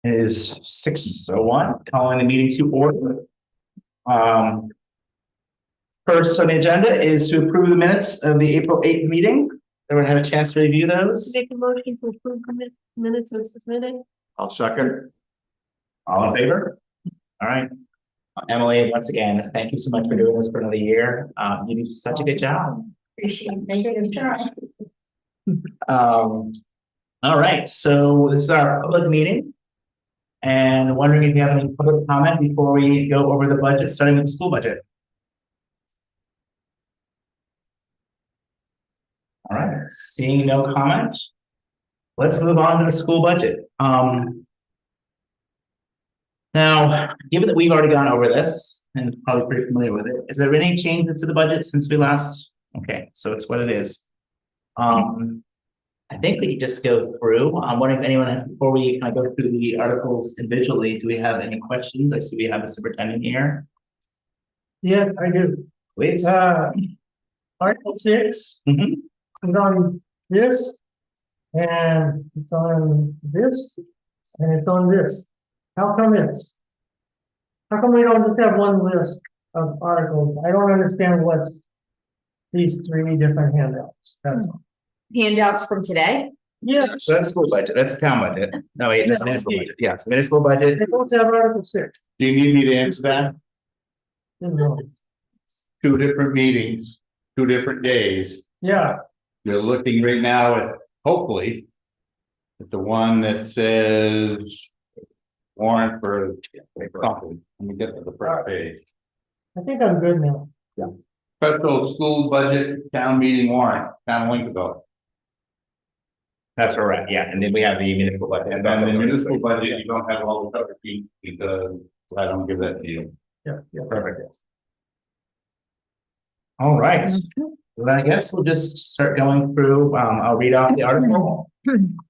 It is 6:01, calling the meeting to order. First on the agenda is to approve the minutes of the April 8th meeting. Everyone had a chance to review those? Make a motion to approve the minutes as submitted. I'll second. All in favor? All right. Emily, once again, thank you so much for doing this for another year. You do such a good job. Appreciate it. Thank you. All right, so this is our public meeting. And wondering if you have any public comment before we go over the budget, starting with the school budget. All right, seeing no comment, let's move on to the school budget. Now, given that we've already gone over this and probably pretty familiar with it, is there any changes to the budget since we last? Okay, so it's what it is. I think we could just go through. I'm wondering if anyone, before we kind of go through the articles individually, do we have any questions? I see we have the superintendent here. Yeah, I do. Please. Article 6 Mhm. is on this, and it's on this, and it's on this. How come it's? How come we don't just have one list of articles? I don't understand what's these three different handouts. That's all. Handouts from today? Yeah, So that's school budget, that's the town budget. No, wait, that's No, municipal okay. budget. Yes, municipal budget. they both have Article 6. Do you need me to answer that? No. Two different meetings, 2 different days. Yeah, You're looking right now at, hopefully, at the one that says warrant for something. Let me get to the first page. I think I'm good now. Special school budget town meeting warrant, town of Lincolnville. That's correct, yeah, and then we have the municipal budget. And then the municipal budget, you don't have all the cover sheet because I don't give that to you. Yeah, yeah. Perfect. All right, well, I guess we'll just start going through, I'll read off the article.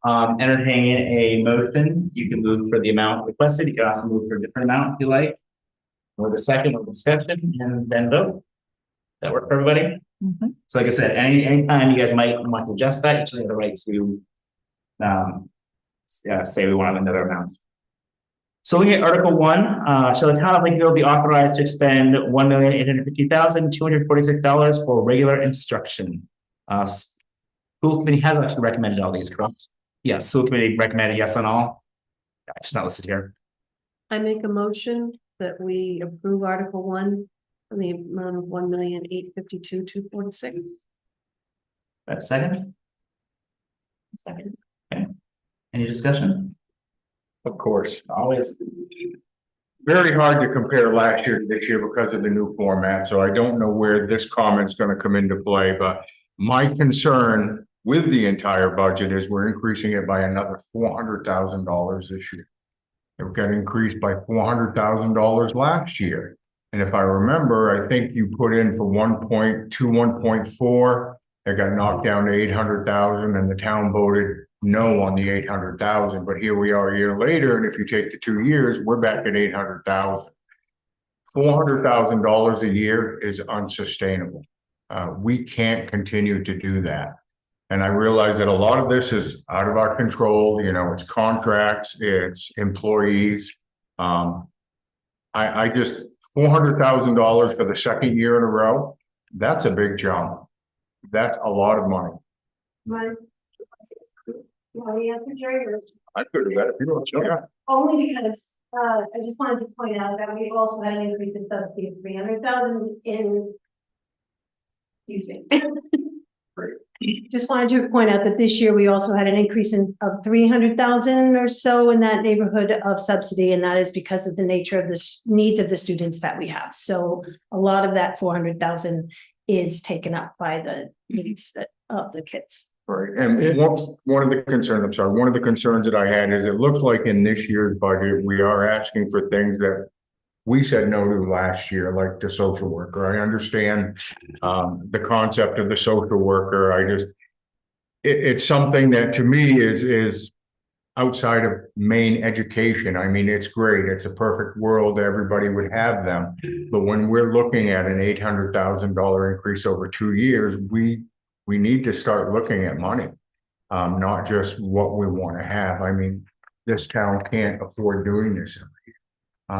Entertain a motion, you can move for the amount requested, you can also move for a different amount if you like. Or the second or discussion and then vote. That work for everybody? So like I said, anytime you guys might want to adjust that, you should have the right to say we want another amount. So looking at Article 1, shall the town of Lakeville be authorized to expend $1,850,246 for regular instruction? School committee has actually recommended all these, correct? Yes, school committee recommended yes on all. It's not listed here. I make a motion that we approve Article 1 in the amount of $1,852,246. Second? Second. Okay. Any discussion? Of course. Always. Very hard to compare last year to this year because of the new format, so I don't know where this comment's gonna come into play, but my concern with the entire budget is we're increasing it by another $400,000 this year. It got increased by $400,000 last year. And if I remember, I think you put in for 1.2, 1.4, it got knocked down to 800,000 and the town voted no on the 800,000, but here we are a year later, and if you take the 2 years, we're back at 800,000. $400,000 a year is unsustainable. We can't continue to do that. And I realize that a lot of this is out of our control, you know, it's contracts, it's employees. I just, $400,000 for the second year in a row, that's a big jump. That's a lot of money. Right. Well, the answer, Jerry, I could have read it, you don't know. Only because, I just wanted to point out that we've also had an increase in subsidy of 300,000 in. Excuse me. Just wanted to point out that this year we also had an increase of 300,000 or so in that neighborhood of subsidy, and that is because of the nature of the needs of the students that we have. So a lot of that 400,000 is taken up by the needs of the kids. Right, and one of the concerns that I had is it looks like in this year's budget, we are asking for things that we said no to last year, like the social worker. I understand the concept of the social worker. It's something that to me is outside of main education. I mean, it's great. It's a perfect world. Everybody would have them. But when we're looking at an $800,000 increase over 2 years, we need to start looking at money, not just what we want to have. I mean, this town can't afford doing this every year.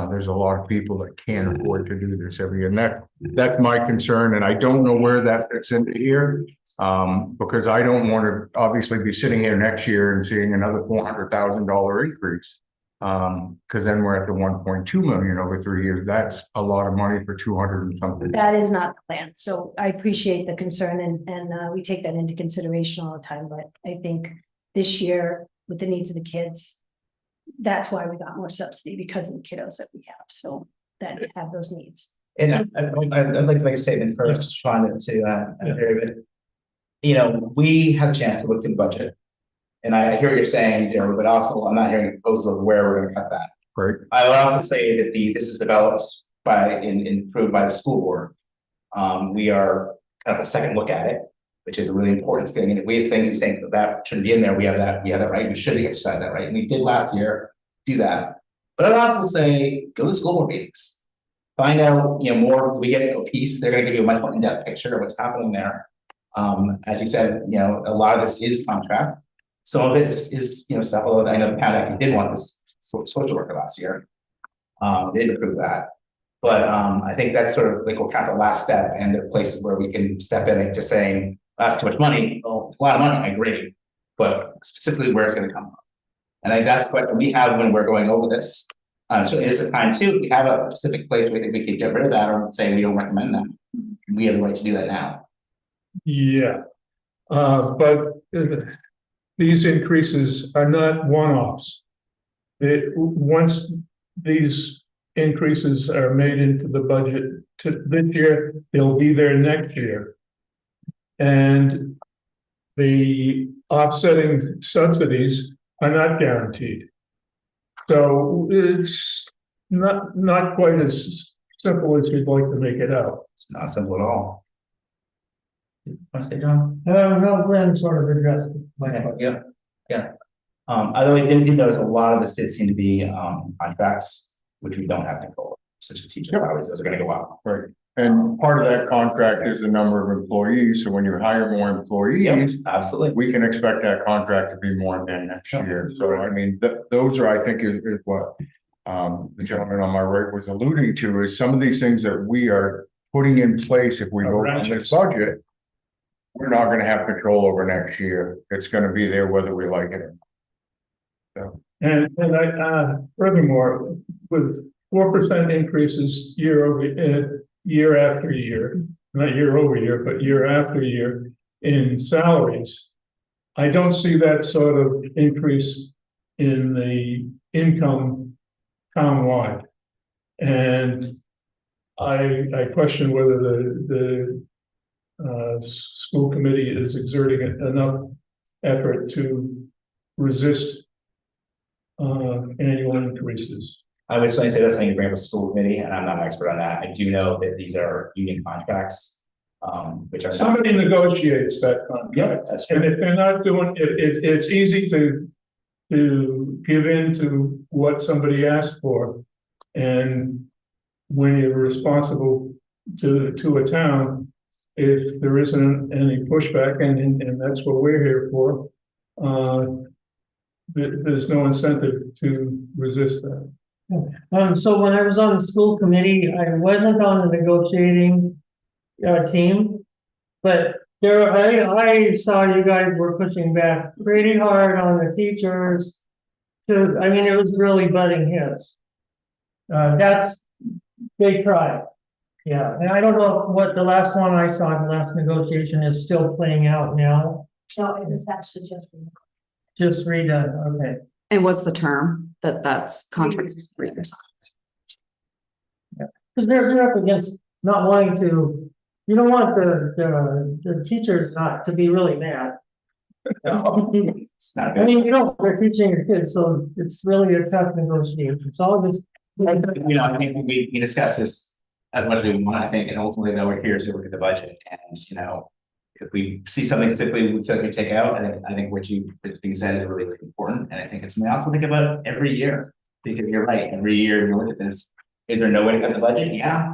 There's a lot of people that can't afford to do this every year, and that's my concern, and I don't know where that fits into here. Because I don't want to obviously be sitting here next year and seeing another $400,000 increase. Because then we're at the 1.2 million over 3 years. That's a lot of money for 200 and something. That is not the plan. So I appreciate the concern and we take that into consideration all the time, but I think this year with the needs of the kids, that's why we got more subsidy because of the kiddos that we have, so that have those needs. And I'd like to make a statement first, responding to David. You know, we had a chance to look through the budget. And I hear what you're saying, but also I'm not hearing proposals of where we're gonna cut that. Right. I would also say that this is developed improved by the school board. We are kind of a second look at it, which is a really important thing. And if we have things we think that shouldn't be in there, we have that right, we should exercise that right. And we did last year, do that. But I'd also say, go to school board meetings. Find out, more, we get a piece, they're gonna give you a much more in-depth picture of what's happening there. As you said, a lot of this is contract. Some of it is stuff, although I know the town actually did want this social worker last year. They did approve that. But I think that's sort of like we're kind of the last step, and there are places where we can step in and just saying, that's too much money. Oh, it's a lot of money, I agree. But specifically where it's gonna come from. And I think that's what we have when we're going over this. So it is a time too, if we have a specific place where we think we can get rid of that or say we don't recommend that. We have the right to do that now. Yeah, but these increases are not one-offs. Once these increases are made into the budget to this year, they'll be there next year. And the offsetting subsidies are not guaranteed. So it's not quite as simple as you'd like to make it out. It's not simple at all. Want to say, John? No, Glenn sort of addressed it. Yeah. Although I did notice a lot of this did seem to be contracts, which we don't have control over, such as teacher salaries, those are gonna go up. Right. And part of that contract is the number of employees. So when you hire more employees, Absolutely. we can expect that contract to be more than next year. So I mean, those are, I think, is what the gentleman on my right was alluding to, is some of these things that we are putting in place if we vote on this budget. We're not gonna have control over next year. It's gonna be there whether we like it or not. So. And I, furthermore, with 4% increases year after year, not year over year, but year after year in salaries, I don't see that sort of increase in the income townwide. And I question whether the school committee is exerting enough effort to resist annual increases. I would certainly say that's something you bring up with school committee, and I'm not an expert on that. I do know that these are union contracts, which are. Somebody negotiates that contract. Yep, that's And true. if they're not doing it, it's easy to give in to what somebody asked for. And when you're responsible to a town, if there isn't any pushback, and that's what we're here for, there's no incentive to resist that. So when I was on the school committee, I wasn't on the negotiating team. But I saw you guys were pushing back pretty hard on the teachers. It was really butting heads. They tried. Yeah, and I don't know what the last one I saw, the last negotiation is still playing out now. No, it was actually Just redone, okay. And what's the term that's contract? 3 years. Because they're up against not wanting to, you don't want the teachers not to be really mad. It's not good. They're teaching your kids, so it's really a tough negotiation. It's all just. I think we discussed this as much as we want, I think, and ultimately though we're here to look at the budget and, if we see something specifically we feel like we take out, I think what's being said is really, really important. And I think it's something I also think about every year, because you're right, every year you look at this, is there no way to cut the budget? Yeah.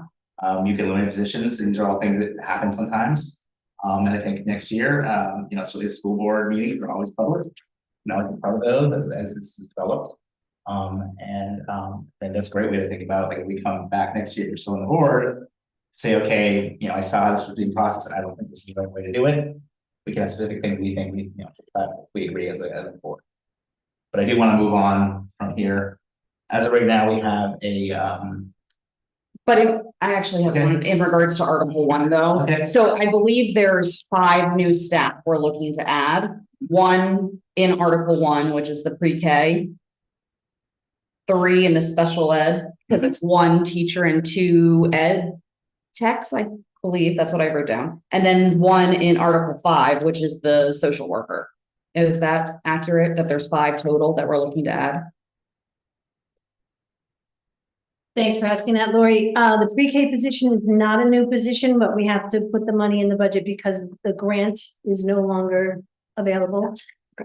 You can limit positions. These are all things that happen sometimes. And I think next year, so the school board meetings are always public. now as part of those as this is developed. And that's a great way to think about, like, if we come back next year, you're still on the board, say, okay, I saw this was being processed, and I don't think this is the right way to do it. We can have specific things we think we agree as a board. But I do want to move on from here. As of right now, we have But I actually have Okay. one in regards to Article 1 though. Okay. So I believe there's 5 new staff we're looking to add. 1 in Article 1, which is the pre-K. 3 in the special ed, because it's 1 teacher and 2 ed techs, I believe, that's what I wrote down. And then 1 in Article 5, which is the social worker. Is that accurate, that there's 5 total that we're looking to add? Thanks for asking that, Lori. The pre-K position is not a new position, but we have to put the money in the budget because the grant is no longer available.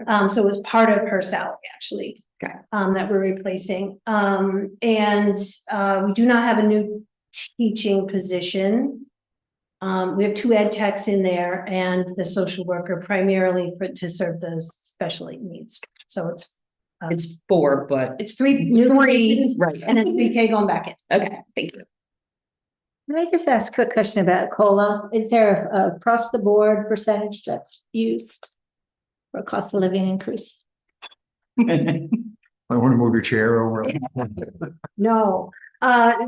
So it was part of her salary, actually. Okay. That we're replacing. And we do not have a new teaching position. We have 2 ed techs in there and the social worker primarily to serve the special ed needs. So It's 4, but. it's 3 new positions Right, and then 3K going back in. okay, thank you. Can I just ask a quick question about COLA? Is there a across the board percentage that's used for a cost of living increase? I want to move your chair over. No,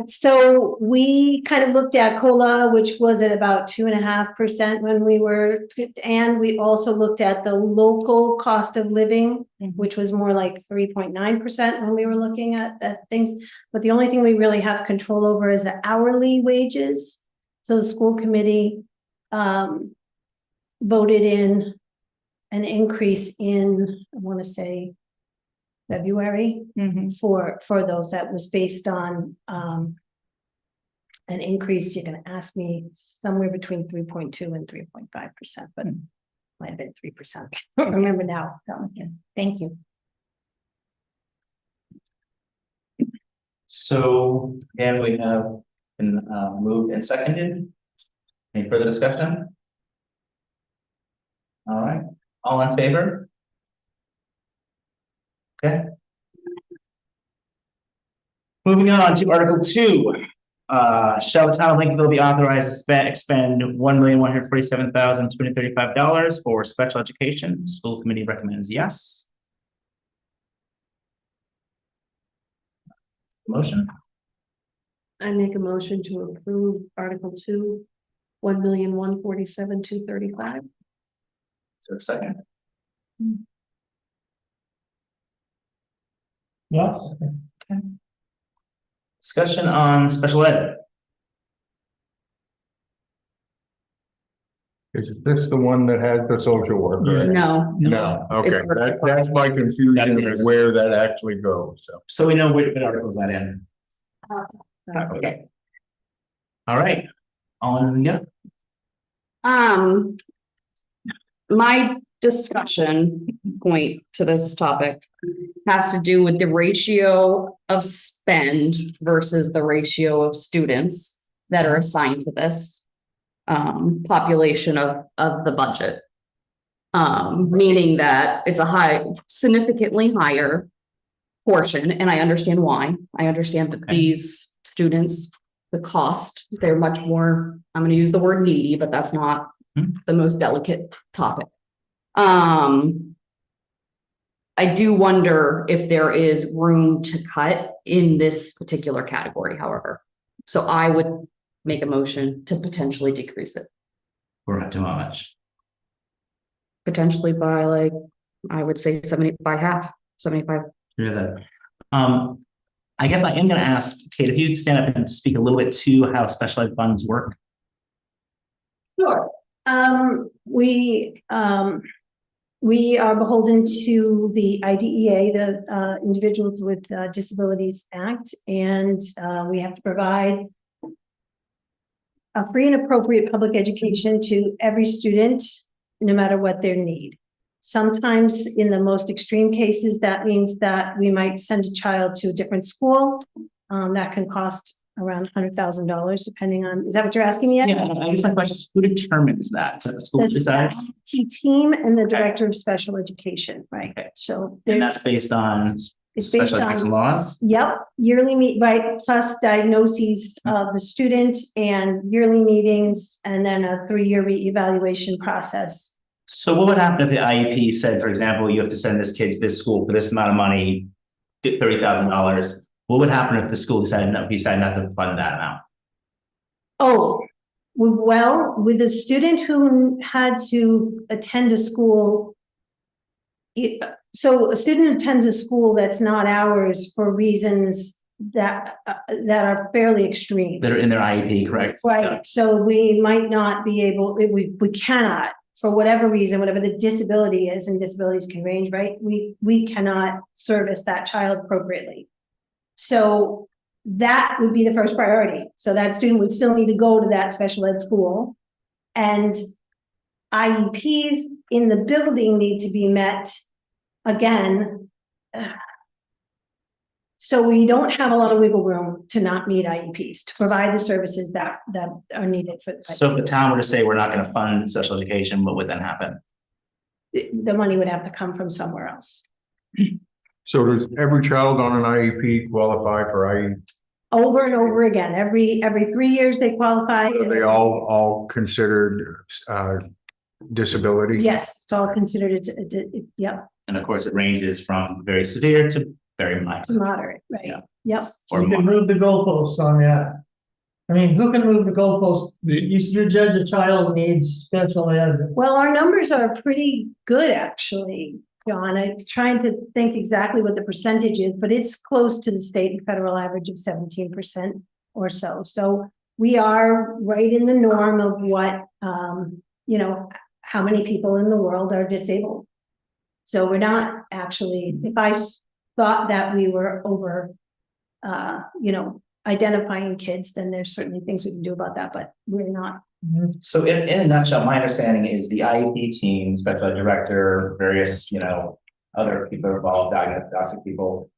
so we kind of looked at COLA, which was at about 2.5% when we were, and we also looked at the local cost of living, which was more like 3.9% when we were looking at things. But the only thing we really have control over is the hourly wages. So the school committee voted in an increase in, I want to say, February for those that was based on an increase. You're going to ask me somewhere between 3.2 and 3.5%, but might have been 3%. I don't remember now. So, yeah. Thank you. So again, we have been moved and seconded. Any further discussion? All right, all in favor? Okay. Moving on to Article 2. Shall the town of Lincolnville be authorized to expend $1,147,235 for special education? School committee recommends yes. Motion? I make a motion to approve Article 2, 1,147,235. Is there a second? Yeah. Discussion on special ed. Is this the one that has the social worker? No, No, okay, It's Article that's my confusion That's- of where that actually goes, so. So we know what article is that in. okay. All right. Yeah. My discussion point to this topic has to do with the ratio of spend versus the ratio of students that are assigned to this population of the budget. Meaning that it's a significantly higher portion, and I understand why. I understand that these students, the cost, they're much more, I'm going to use the word needy, but that's not the most delicate topic. I do wonder if there is room to cut in this particular category, however. So I would make a motion to potentially decrease it, We're up to how much? potentially by like, I would say 70 by half, 75. Yeah. I guess I am gonna ask Kate, if you'd stand up and speak a little bit to how special ed funds work. Sure. We are beholden to the IDEA, the Individuals with Disabilities Act, and we have to provide a free and appropriate public education to every student, no matter what their need. Sometimes in the most extreme cases, that means that we might send a child to a different school. That can cost around $100,000, depending on, is that what you're asking me? Ed? Yeah, I guess my question is, who determines that? Is that the school That's the decides? IT team and the director of special education, right? Okay. So And there's, that's based on it's based special education on, laws? yep, yearly meet, right, plus diagnoses of the student and yearly meetings, and then a 3-year reevaluation process. So what would happen if the IEP said, for example, you have to send this kid to this school for this amount of money, $30,000? What would happen if the school decided not to fund that amount? Oh, well, with a student who had to attend a school. So a student attends a school that's not ours for reasons that are fairly extreme. That are in their IEP, correct? Right, so we might not be able, we cannot, for whatever reason, whatever the disability is, and disabilities can range, right? We cannot service that child appropriately. So that would be the first priority. So that student would still need to go to that special ed school. And IEPs in the building need to be met again. So we don't have a lot of wiggle room to not meet IEPs, to provide the services that are needed for. So if the town were to say, we're not gonna fund special education, what would then happen? The money would have to come from somewhere else. So does every child on an IEP qualify for IEP? Over and over again, every 3 years they qualify. Are they all considered disability? Yes, it's all considered, yep, And of course, it ranges from very severe to very mild. moderate, right? Yeah. Yep. Or You can more. move the goalposts on that. I mean, who can move the goalpost? You judge a child needs special ed. Well, our numbers are pretty good, actually, John. I'm trying to think exactly what the percentage is, but it's close to the state and federal average of 17% or so. So we are right in the norm of what, how many people in the world are disabled. So we're not actually, if I thought that we were over, identifying kids, then there's certainly things we can do about that, but we're not. So in a nutshell, my understanding is the IEP team, special ed director, various, other people involved, diagnostic people,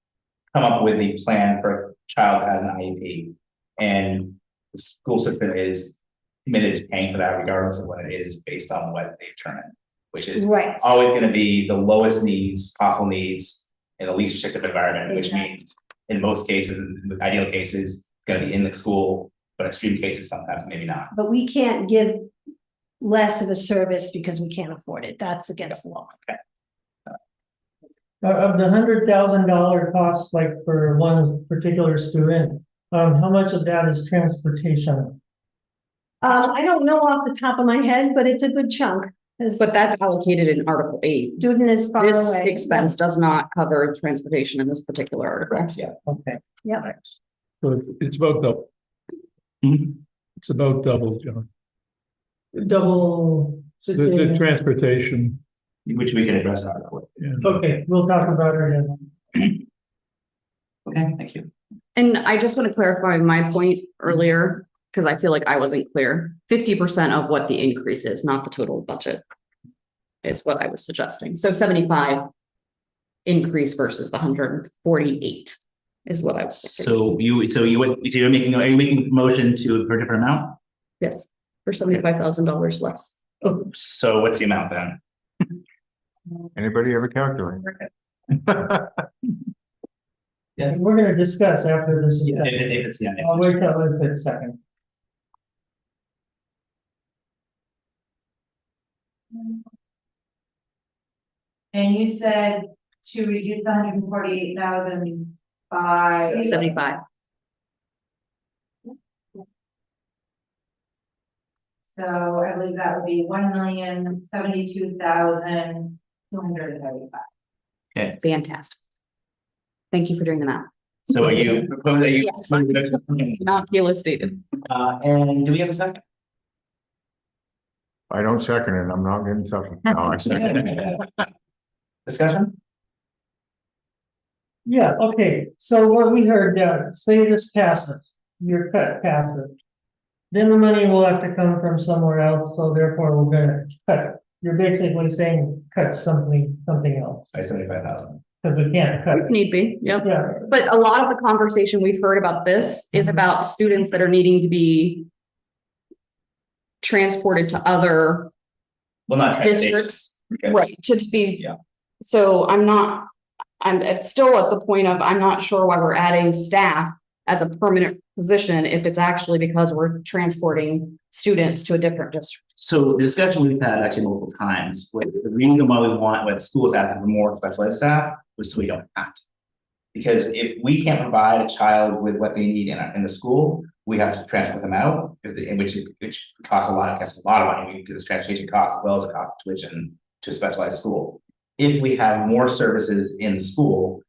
come up with a plan for a child that has an IEP. And the school system is committed to paying for that regardless of what it is, based on what they determine, which is Right. always gonna be the lowest needs, possible needs, in the least restrictive environment, which Exactly. means in most cases, in the ideal cases, it's gonna be in the school, but extreme cases sometimes maybe not. But we can't give less of a service because we can't afford it. That's against the law. Of the $100,000 cost, like for one particular student, how much of that is transportation? I don't know off the top of my head, but it's a good chunk. 'Cause But that's allocated in Article 8. student is far This away. expense does not cover transportation in this particular article. Correct, yeah. Okay. Yep. So it's about double. Mhm. It's about double, John. Double. The transportation, Which we can address in article. yeah. Okay, we'll talk about it again. Okay, thank you. And I just want to clarify my point earlier, because I feel like I wasn't clear. 50% of what the increase is, not the total budget. Is what I was suggesting. So 75 increase versus the 148 is what I was. thinking. So you're making, are you making a motion for a different amount? Yes, for $75,000 less. So what's the amount then? Anybody have a calculator? Yes. We're gonna discuss after this is Yeah, done. if it's, yeah. I'll wait till a second. And you said to reduce the 148,000 by. 75. So I believe that would be 1,072,235. Fantastic. Thank you for doing the math. So are you proposing? Yes. Not Kayla stated. And do we have a second? I don't second it, I'm not getting something. No, I second it. Discussion? Yeah, okay, so what we heard, say this passes, your cut passes. Then the money will have to come from somewhere else, so therefore we're gonna cut. You're basically saying cut something else. By 75,000. Cause we can't cut. If need be, yep. Yeah, But a lot of the conversation we've heard about this is about students that are needing to be transported to other Well, not transportation. districts, Okay. right, to be. Yeah. So I'm it's still at the point of, I'm not sure why we're adding staff as a permanent position if it's actually because we're transporting students to a different district. So the discussion we've had actually multiple times, was the reason why we want, what schools asking for more special ed staff, was so we don't have to. Because if we can't provide a child with what they need in the school, we have to transport them out, which costs a lot, I guess, a lot of money, because it's transportation costs as well as the cost of tuition to a specialized school. If we have more services in the school,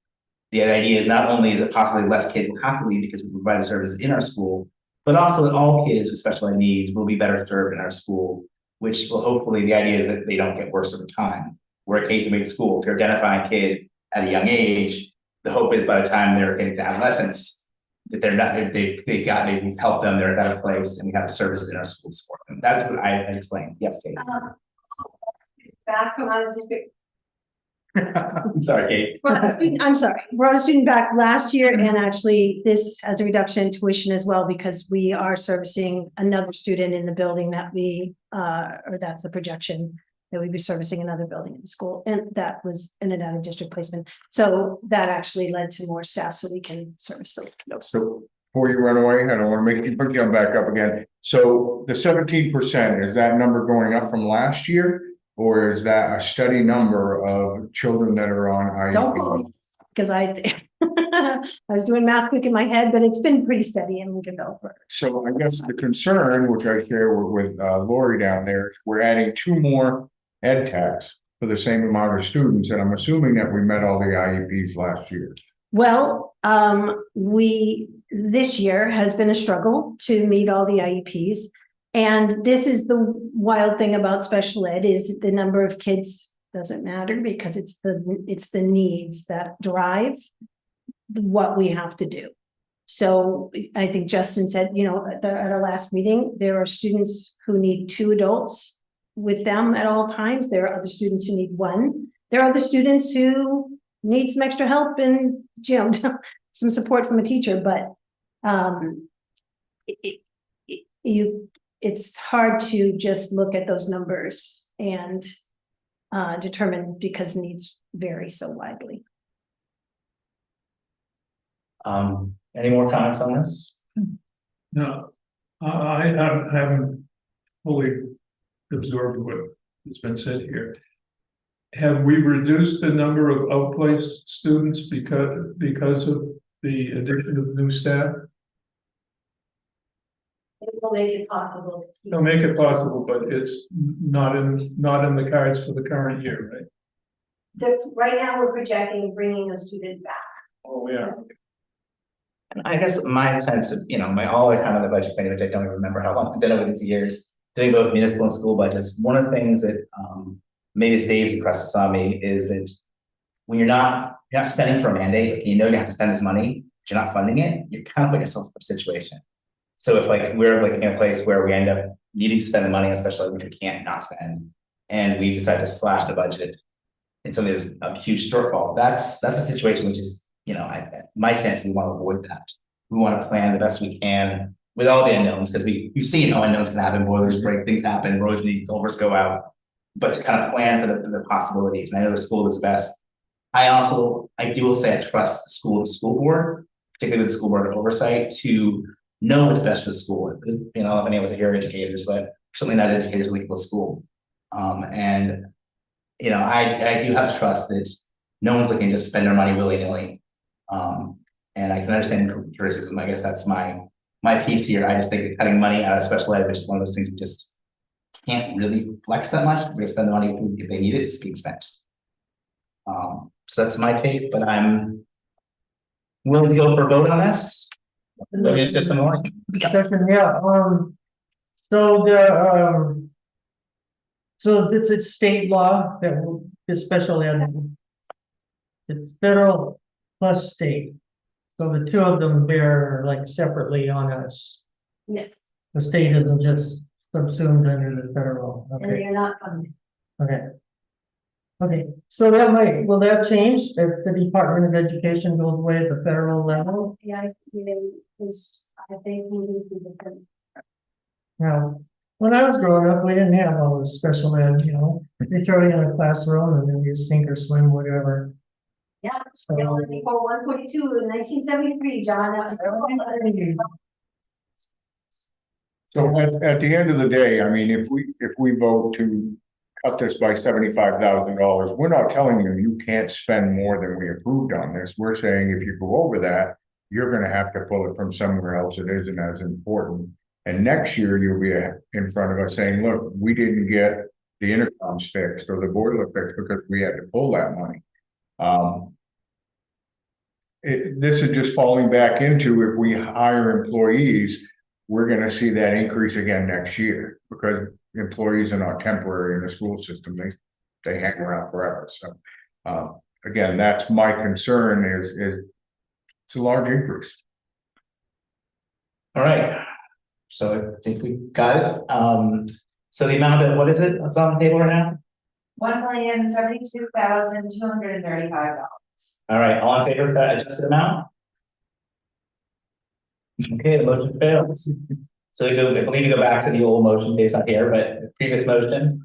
the idea is not only is it possibly less kids will have to leave because we provide a service in our school, but also that all kids with special ed needs will be better served in our school, which will hopefully, the idea is that they don't get worse over time. We're a K-8 school, if you're identifying a kid at a young age, the hope is by the time they're getting to adolescence, that they're not, they've helped them, they're in a better place, and we have a service in our school support them. That's what I explained. Yes, Kate. Back from out of district. I'm sorry, Kate. I'm sorry, brought a student back last year, and actually this has a reduction in tuition as well, because we are servicing another student in the building that we, or that's the projection, that we'd be servicing another building in the school, and that was in and out of district placement. So that actually led to more staff, so we can service those kiddos. So before you run away, I don't want to make you jump back up again. So the 17%, is that number going up from last year? Or is that a steady number of children that are on Don't IEP? quote me, because I was doing math quick in my head, but it's been pretty steady and we can go for it. So I guess the concern, which I share with Lori down there, is we're adding 2 more ed techs for the same amount of students, and I'm assuming that we met all the IEPs last year. Well, this year has been a struggle to meet all the IEPs. And this is the wild thing about special ed, is the number of kids doesn't matter, because it's the needs that drive what we have to do. So I think Justin said, at our last meeting, there are students who need 2 adults with them at all times. There are other students who need 1. There are other students who need some extra help and, some support from a teacher, but it's hard to just look at those numbers and determine, because needs vary so widely. Any more comments on this? No, I haven't fully absorbed what has been said here. Have we reduced the number of outplaced students because of the addition of new staff? It will make it possible. It'll make it possible, but it's not in the cards for the current year, right? Right now, we're projecting bringing a student back. Oh, yeah. And I guess my sense of, all the time on the budget committee, which I don't even remember how long it's been over these years, doing both municipal and school budgets, one of the things that maybe as Dave's impressed this on me is that when you're not spending for a mandate, like, you have to spend this money, but you're not funding it, you kind of put yourself in a situation. So if we're in a place where we end up needing to spend the money, especially which we can't not spend, and we decide to slash the budget, and something is a huge shortfall, that's a situation which is, my sense, we want to avoid that. We want to plan the best we can with all the unknowns, because we've seen how unknowns can happen, boilers break, things happen, roads need, culverts go out, but to kind of plan for the possibilities. And I know the school is best. I will say I trust the school board, particularly with the school board oversight, to know what's best for the school. I've been able to hear educators, but certainly not educators linked with school. I do have trust that no one's looking to just spend their money willy-nilly. And I can understand criticism. I guess that's my piece here. I just think that cutting money out of special ed, which is one of those things we just can't really flex that much. We're gonna spend the money if they need it, it's being spent. So that's my take, but I'm willing to go for a vote on this. Maybe it's just in the morning. Discussion, yeah, so it's state law that will, is special ed. It's federal plus state. So the 2 of them bear separately on us. Yes, The state isn't just subsumed under the federal, and okay, you're not funded. okay. Okay, so that might, will that change if the Department of Education goes away at the federal level? Yeah, I think we need to be different. Now, when I was growing up, we didn't have all this special ed, you know, they throw you in a classroom and then you sink or swim, whatever. Yeah, So. before 142 in 1973, John, that was. So at the end of the day, I mean, if we vote to cut this by $75,000, we're not telling you you can't spend more than we approved on this. We're saying if you go over that, you're gonna have to pull it from somewhere else. It isn't as important. And next year you'll be in front of us saying, look, we didn't get the intercoms fixed or the boiler fixed because we had to pull that money. This is just falling back into if we hire employees, we're gonna see that increase again next year because employees are not temporary in the school system. They hang around forever. So, again, that's my concern is it's a large increase. All right. So I think we got it. So the amount of, what is it? What's on the table right now? $1,072,235. All right, all in favor of that adjusted amount? Okay, the motion fails. So I believe we go back to the old motion based on here, but the previous motion.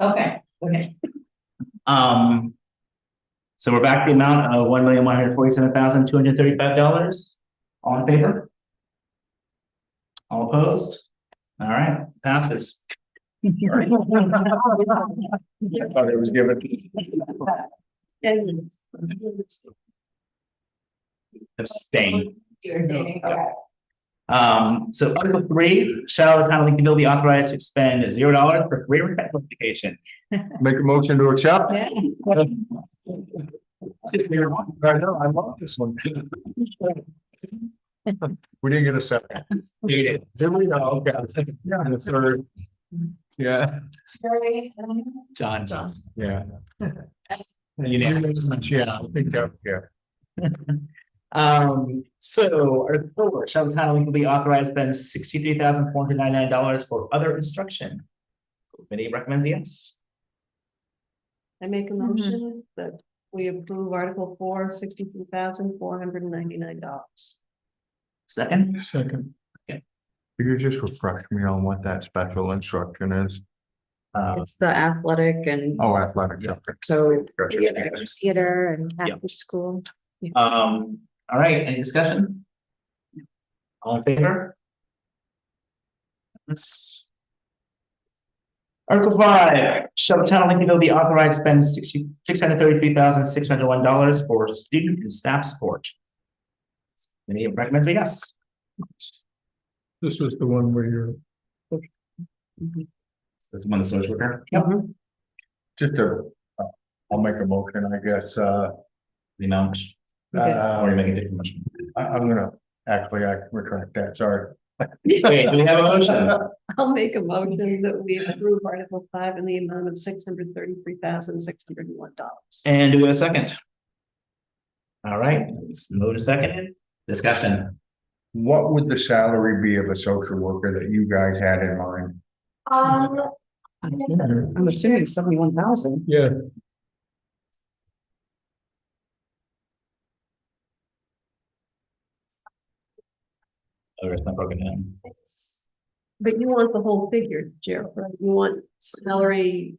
Okay, okay. So we're back to the amount of $1,147,235. All in favor? All opposed? All right, passes. I thought it was given. Abstain. You're saying, okay. So Article 3, shall the town of Lincolnville be authorized to expend $0 for career qualification? Make a motion to accept? I know, I love this one. We didn't get a second. Here we go. Okay, second. Yeah, the third. Yeah, Jerry, John. Yeah. Unanimous. Yeah, I think that, yeah. So Article 4, shall the town of Lincoln be authorized to spend $63,499 for other instruction? Committee recommends yes. I make a motion that we approve Article 4, $62,499. Second, Second. Could you just refresh me on what that special instruction is? It's the athletic and Oh, athletic. Yeah. so Gotcha. Theater and Yeah. after school. all right, any discussion? All in favor? Yes. Article 5, shall the town of Lincolnville be authorized to spend $633,601 for student and staff support? Committee recommends a yes. This was the one where you're, So that's one of the social worker. Yep. Just I'll make a motion, I guess, The amount, or you make a different motion. I'm gonna, actually, I retract that, sorry. Okay, do we have a motion? I'll make a motion that we approve Article 5 in the amount of $633,601. And do we have a second? All right, it's moved and seconded. Discussion. What would the salary be of a social worker that you guys had in mind? I'm assuming 71,000. yeah, Oh, it's not broken down. But you want the whole figure, Gerald, right? You want salary,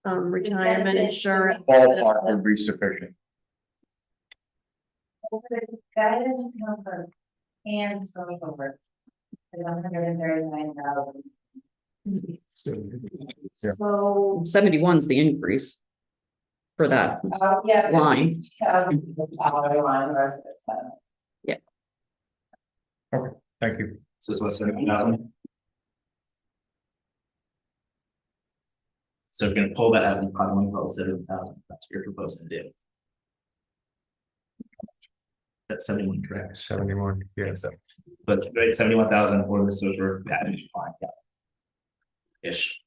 retirement insurance. Ballpark would be sufficient. Guidance number and social work. $139,000. So, 71's the increase for that yeah. line. Line, the rest of it's fine. Thank you. So it's what's 70,000. So we're gonna pull that out and probably call 70,000. That's what you're proposing to do. That's 71, correct? 71, Yeah, yes. so, but it's great, 71,000 for the social work, that is fine, yeah. Ish.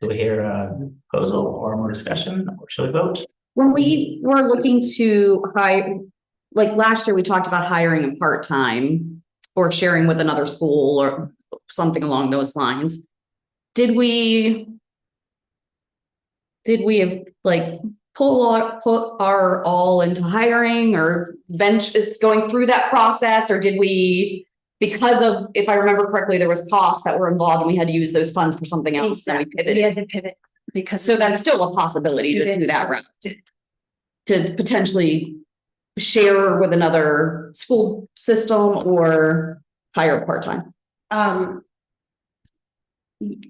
Do we hear a proposal or more discussion, or shall we vote? When we were looking to hire, like last year, we talked about hiring a part-time or sharing with another school or something along those lines. Did we have like put our all into hiring or it's going through that process, or did we, because of, if I remember correctly, there was costs that were involved and we had to use those funds for something else, so we Exactly. We pivoted. had to pivot because. So that's still a possibility to do that route, to potentially share with another school system or hire part-time.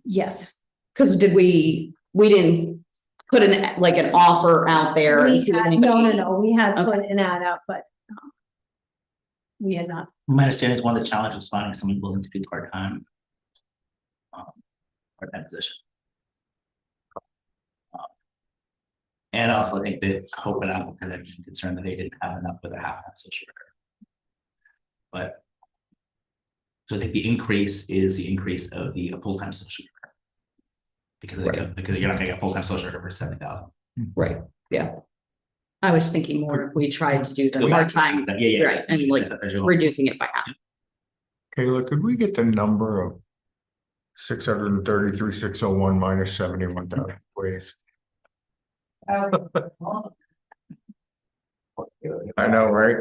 Yes. Cause we didn't put an offer out there. and see if anybody- No, we had Okay. put an ad out, but we had not. My understanding is one of the challenges was finding someone willing to do part-time. Part-time position. And also I think that Hope and Apple had been concerned that they didn't have enough with a half-time social worker. But. So I think the increase is the increase of the full-time social worker. Because you're not gonna get a full-time social worker for 70,000. Right, yeah. I was thinking more if we tried to do the Go back. part-time, Yeah. right, and like reducing it by half. Kayla, could we get the number of 633,601 minus 71,000, please? Oh. I know, right?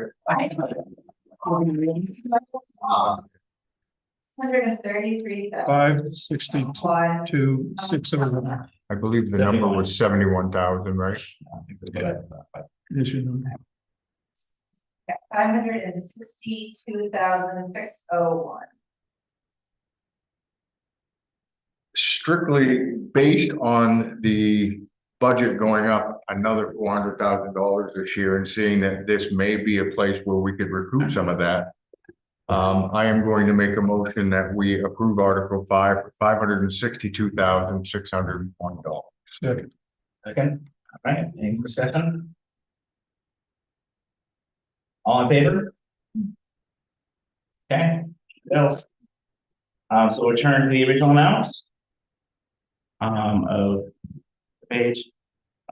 133,000. 562, 601. I believe the number was 71,000, right? Is your number. 562,601. Strictly based on the budget going up another $400,000 this year and seeing that this may be a place where we could recoup some of that. I am going to make a motion that we approve Article 5 for $562,601. Second. Okay, all right, any more discussion? All in favor? Okay, what else? So we'll return to the original amounts. Of the page,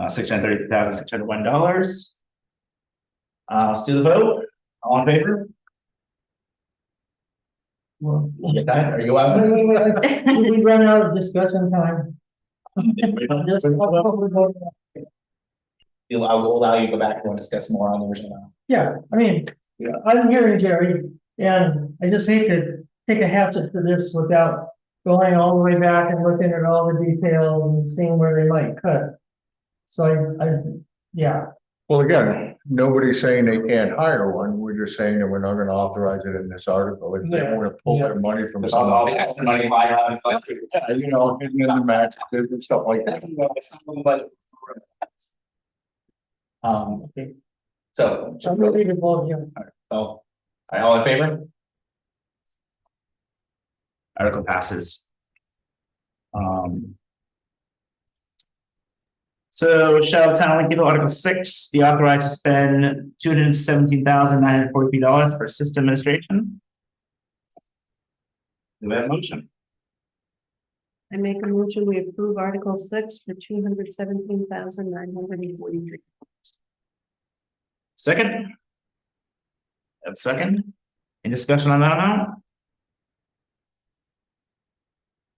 $630,601. Let's do the vote. All in favor? Well, You get that? Are you out? we run out of discussion time. Just- I will allow you to go back and discuss more on the original amount. Yeah, I mean, I'm hearing Jerry, and I just hate to take a hatchet to this without going all the way back and looking at all the details and seeing where they might cut. So yeah, Well, again, nobody's saying they can't hire one. We're just saying that we're not gonna authorize it in this article. If they wanna pull their money from All the some. extra money by us, like. You know, in the match, and stuff like that. Okay. So, I'm ready to vote here. all in favor? Article passes. So shall town link Article 6 be authorized to spend $217,943 for system administration? Do we have a motion? I make a motion, we approve Article 6 for $217,943. Second? Have a second? Any discussion on that amount?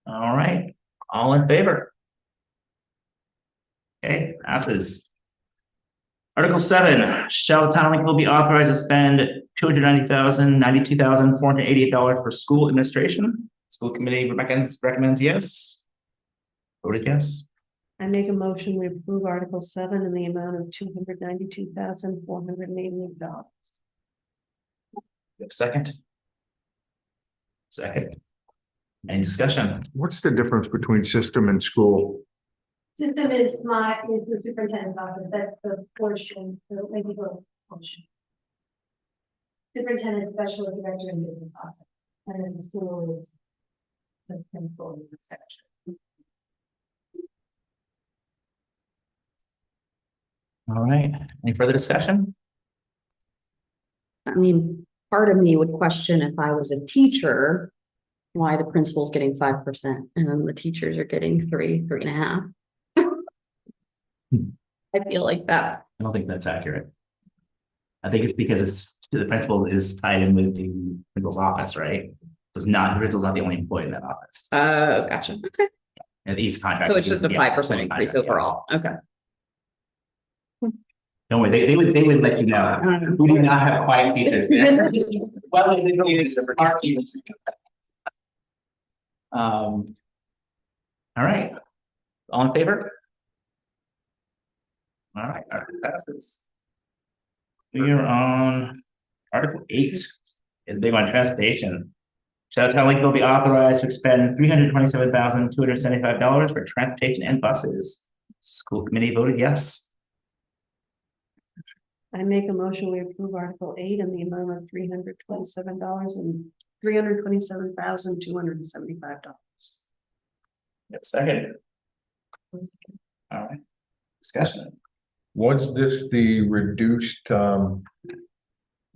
All right, all in favor? Okay, passes. Article 7, shall the town of Lakeville be authorized to spend $292,488 for school administration? School committee recommends yes. Voted yes. I make a motion, we approve Article 7 in the amount of $292,488. Second? Second. Any discussion? What's the difference between system and school? System is the superintendent's office, that's the portion, the Lakeville portion. Superintendent, special director, and business office, and then the school is the principal in the section. All right, any further discussion? I mean, part of me would question if I was a teacher, why the principal's getting 5% and then the teachers are getting 3.5. I feel like that. I don't think that's accurate. I think it's because the principal is tied in with the principal's office, right? Rizzo's not the only employee in that office. Gotcha, okay, And these contracts. so it's just a yeah, 5% increase contract, yeah. overall, okay. Don't worry, they would let you know. We do not have quiet teachers there. Well, it's smart teachers. All right, all in favor? All right, Article passes. We are on Article 8, is big on transportation. Charlottetown Lake will be authorized to expend $327,275 for transportation and buses. School committee voted yes. I make a motion, we approve Article 8 in the amount of $327,275. Yep, second. All right, discussion. Was this the reduced, number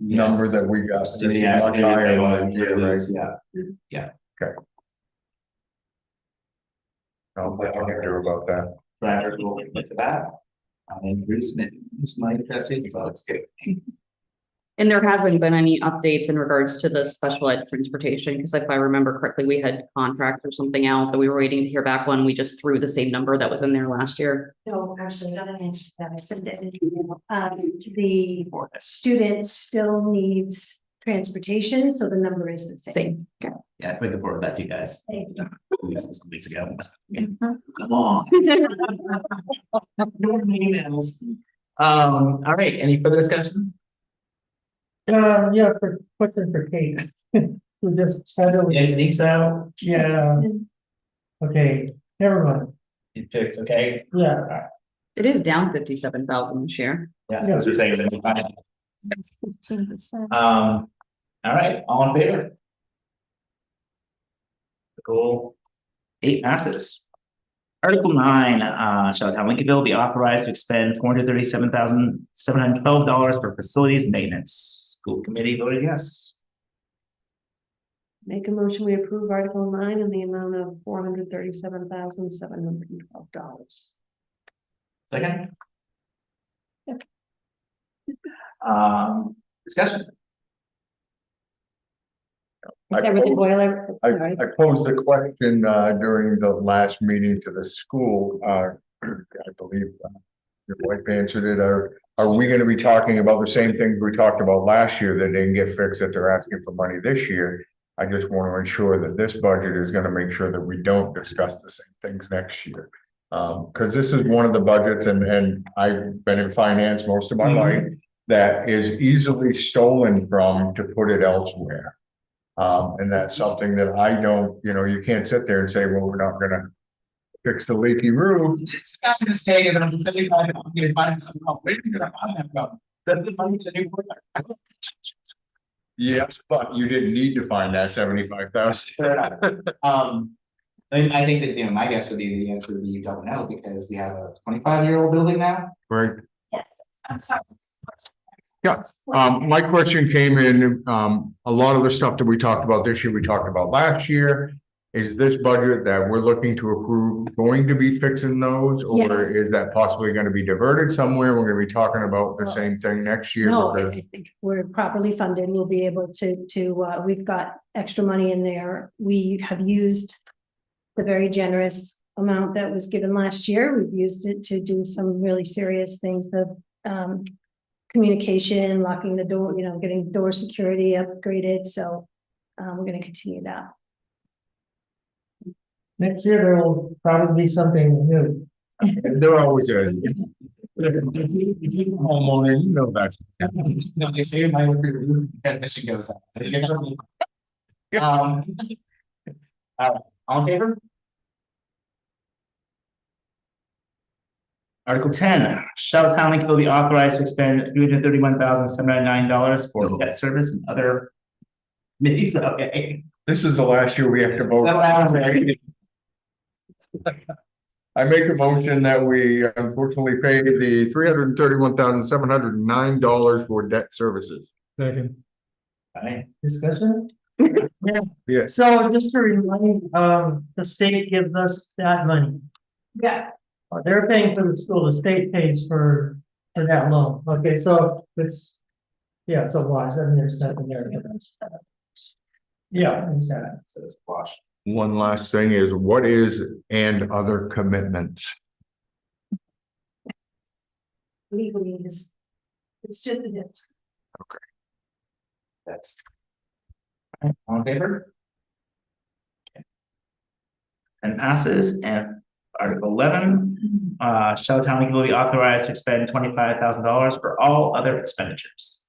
Yes. that we got? City has Much higher last year, right? Yeah. I'll let you hear about that. Drivers will look at that. And Bruce might address it, so it's good. And there hasn't been any updates in regards to the special ed transportation, because if I remember correctly, we had contract or something out that we were waiting to hear back on. We just threw the same number that was in there last year. No, actually, not an answer to that. I said that, the student still needs transportation, so the number is the same. Same. Okay. Yeah, I put the board that to you guys. Thank you. Weeks ago. Come on. Your emails. All right, any further discussion? Yeah, for, question for Kate. We just said it, You guys think so? yeah. Okay, never mind, It fits, okay? yeah. It is down 57,000 this year. Yes, as we're saying. 15%. All right, all in favor? Article 8 passes. Article 9, Charlottetown Lincolnville be authorized to expend $437,712 for facilities maintenance. School committee voted yes. Make a motion, we approve Article 9 in the amount of $437,712. Second? Discussion. I That was the posed- boiler, sorry. I posed a question, during the last meeting to the school, I believe, your wife answered it, are we gonna be talking about the same things we talked about last year that didn't get fixed, that they're asking for money this year? I just want to ensure that this budget is gonna make sure that we don't discuss the same things next year. Cause this is one of the budgets, and I've been in finance most of my life, that is easily stolen from to put it elsewhere. And that's something that I don't, you can't sit there and say, well, we're not gonna fix the leaky roof. I'm gonna say that I'm saying I'm gonna find some. Where did I find that from? That's the money to the new boiler. Yes, but you didn't need to find that 75,000. I think that, my guess would be the answer would be you don't know, because we have a 25-year-old building now. Right, Yes, I'm sorry. yeah, my question came in, a lot of the stuff that we talked about this year, we talked about last year. Is this budget that we're looking to approve going to be fixing those, or Yes. is that possibly gonna be diverted somewhere? We're gonna be talking about the same thing next year? No, because- I think we're properly funded. We'll be able to, we've got extra money in there. We have used the very generous amount that was given last year. We've used it to do some really serious things, the communication, locking the door, getting door security upgraded. So we're gonna continue that. Next year, there will probably be something new. There always is. If you homeowner, you know that. No, they say my admission goes up. All in favor? Article 10, Charlottetown Lincoln will be authorized to expend $331,709 for debt service and other committees. Okay. This is the last year we have to vote. So, I make a motion that we unfortunately pay the $331,709 for debt services. Second. Alright, Discussion? Yes. So just to remind, the state gives us that money. Yeah. They're paying for the school, the state pays for that loan. Okay, so it's, yeah, it's a wash, I mean, there's nothing there. Yeah, exactly. So it's wash. One last thing is, what is and other commitments? Legally, it's just a bit. That's. All in favor? Okay. And passes, and Article 11, shall town meeting will be authorized to expend $25,000 for all other expenditures.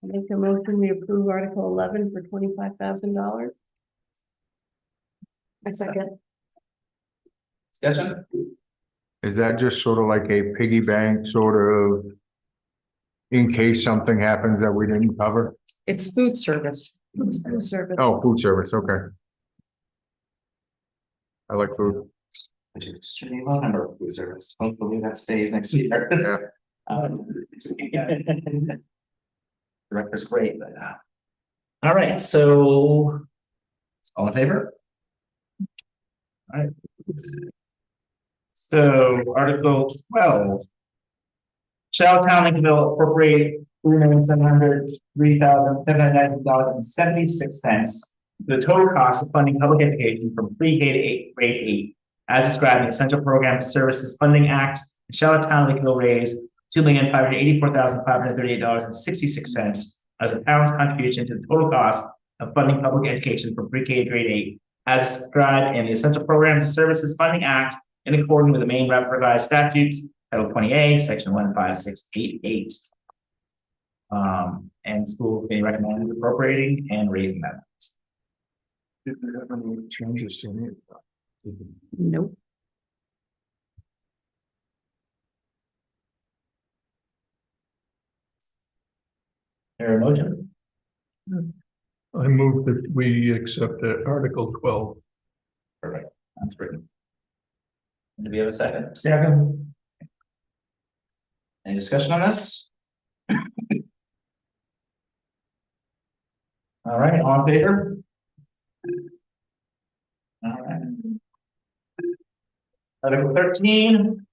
Make a motion, we approve Article 11 for $25,000. I second. Discussion? Is that just sort of like a piggy bank, sort of? In case something happens that we didn't cover? It's food service. Food service. Oh, food service, okay. I like food. Which is extremely low number of food service. Hopefully that stays next year. Yeah. The record's great, but, all right, so. All in favor? All right. So Article 12. Shall town Lincolnville appropriate $3,703,790.76 the total cost of funding public education from pre-K to grade 8, as described in the Essential Program Services Funding Act, and shall the town of Lincolnville raise $2,584,538.66 as a town's contribution to the total cost of funding public education from pre-K to grade 8, as described in the Essential Programs Services Funding Act, in accordance with the Maine Revised Statutes, Title 20A, Section 15688. And school committee recommended appropriating and raising that. Did they have any changes to it? Nope. There a motion? I move that we accept Article 12. Perfect, that's written. Do we have a second? Second. Any discussion on this? All right, all in favor? All right. Article 13,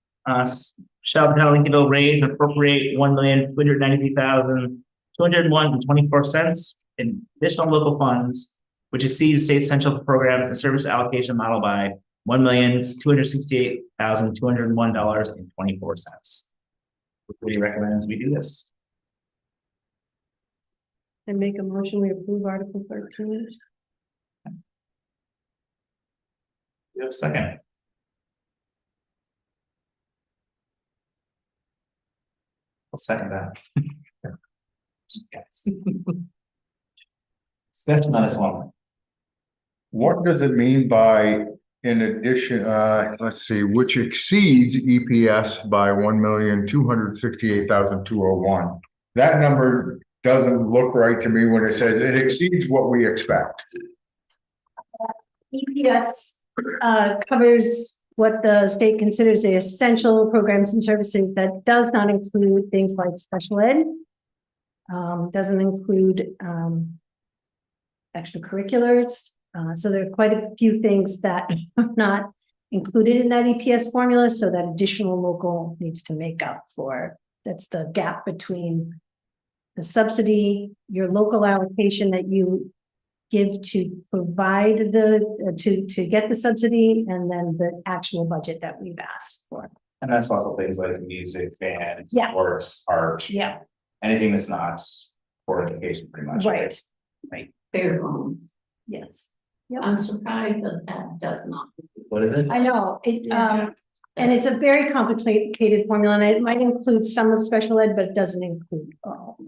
shall the town of Lincolnville raise and appropriate $1,293,201.24 in additional local funds, which exceeds state essential program and service allocation model by $1,268,201.24. Would you recommend we do this? And make a motion, we approve Article 13. You have a second? I'll second that. Discussion on this one. What does it mean by, in addition, let's see, which exceeds EPS by 1,268,201? That number doesn't look right to me when it says it exceeds what we expect. EPS covers what the state considers the essential programs and services. That does not include things like special ed. Doesn't include extracurriculars. So there are quite a few things that are not included in that EPS formula. So that additional local needs to make up for. That's the gap between the subsidy, your local allocation that you give to provide the, to get the subsidy, and then the actual budget that we've asked for. And that's also things like music, band, Yeah. sports, art, Yeah, anything that's not for education, pretty much. right, Fair phones. yes. I'm surprised that that does not. What is it? I know, and it's a very complicated formula, and it might include some of special ed, but it doesn't include all.